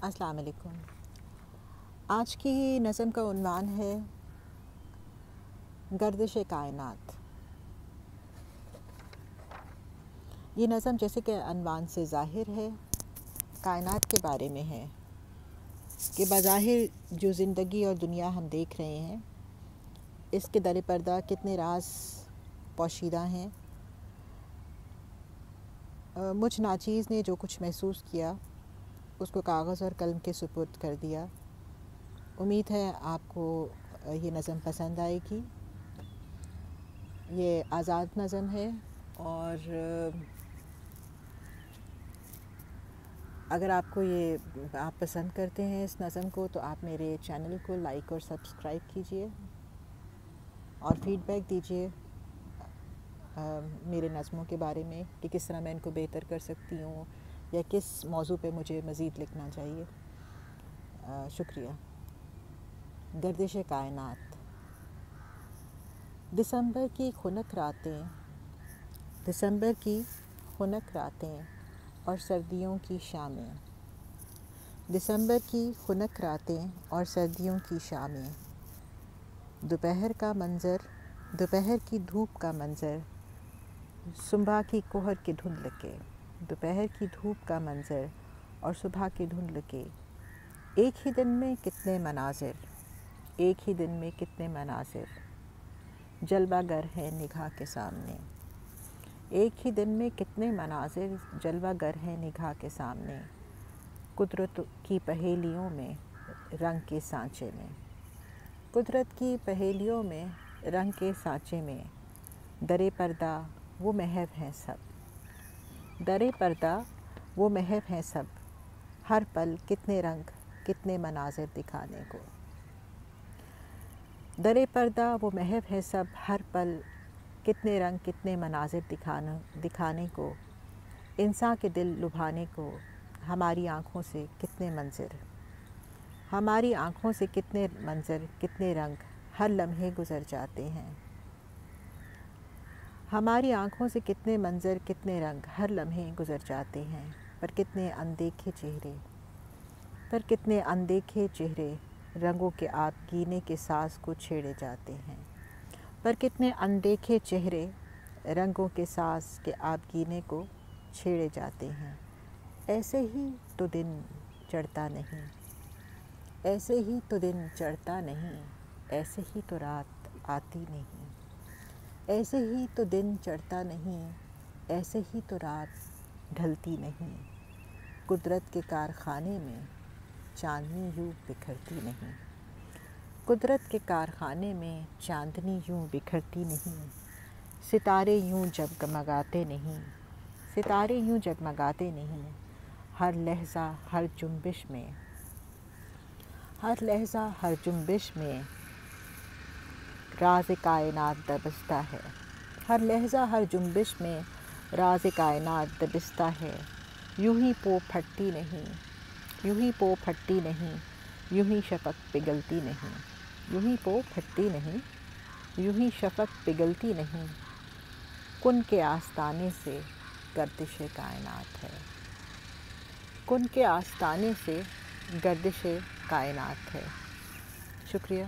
السلام علیکم۔ آج کی نظم کا عنوان ہے گردش کائنات۔ یہ نظم جیسے کہ عنوان سے ظاہر ہے کائنات کے بارے میں ہے کہ بظاہر جو زندگی اور دنیا ہم دیکھ رہے ہیں اس کے در پردہ کتنے راز پوشیدہ ہیں۔ مجھ ناچیز نے جو کچھ محسوس کیا اس کو کاغذ اور قلم کے سپرد کر دیا۔ امید ہے آپ کو یہ نظم پسند آئے گی۔ یہ آزاد نظم ہے اور اگر آپ کو آپ پسند کرتے ہیں اس نظم کو تو آپ میرے چینل کو لائک اور سبسکرائب کیجئے اور فیڈ بیک دیجئے میرے نظموں کے بارے میں کہ کس طرح میں ان کو بہتر کر سکتی ہوں یا کس موضوع پہ مجھے مزید لکھنا چاہیے۔ شکریہ۔ گردش کائنات۔ دسمبر کی خنک راتیں اور سردیوں کی شامیں، دسمبر کی خنک راتیں اور سردیوں کی شامیں، دوپہر کی دھوپ کا منظر، صبح کی کہر کی دھندل کے، دوپہر کی دھوپ کا منظر اور صبح کی دھندل کے، ایک ہی دن میں کتنے مناظر جلوہ گر ہیں نگاہ کے سامنے، ایک ہی دن میں کتنے مناظر جلوہ گر ہیں نگاہ کے سامنے، قدرت کی پہیلیوں میں رنگ کے سانچے میں، قدرت کی پہیلیوں میں رنگ کے سانچے میں، درِ پردہ وہ محو ہیں سب، درِ پردہ وہ محو ہیں سب، ہر پل کتنے رنگ کتنے مناظر دکھانے کو، درِ پردہ وہ محو ہے سب، ہر پل کتنے رنگ کتنے مناظر دکھانے کو، انسان کے دل لبھانے کو، ہماری آنکھوں سے کتنے منظر کتنے رنگ ہر لمحے گزر جاتے ہیں، ہماری آنکھوں سے کتنے منظر کتنے رنگ ہر لمحے گزر جاتے ہیں، پر کتنے اندیکھے چہرے رنگوں کے آپ گینے کے ساز کو چھیڑے جاتے ہیں، پر کتنے اندیکھے چہرے رنگوں کے ساز کے آپ گینے کو چھیڑے جاتے ہیں، ایسے ہی تو دن چڑھتا نہیں، ایسے ہی تو دن چڑھتا نہیں، ایسے ہی تو رات آتی نہیں، ایسے ہی تو دن چڑھتا نہیں، ایسے ہی تو رات ڈھلتی نہیں، قدرت کے کارخانے میں چاندنی یوں بکھرتی نہیں، قدرت کے کارخانے میں چاندنی یوں بکھرتی نہیں، ستارے یوں جگمگاتے نہیں، ستارے یوں جگمگاتے نہیں، ہر لحظہ ہر جنبش میں، ہر لحظہ ہر جنبش میں راز کائنات دبستہ ہے، ہر لحظہ ہر جنبش میں راز کائنات دبستہ ہے، یوں ہی پو پھٹتی نہیں، یوں ہی پو پھٹتی نہیں، یوں ہی شفق پگھلتی نہیں، یوں ہی پو پھٹتی نہیں، یوں ہی شفق پگھلتی نہیں، کن کے آستانے سے گردش کائنات ہے، کن کے آستانے سے گردش کائنات ہے۔ شکریہ۔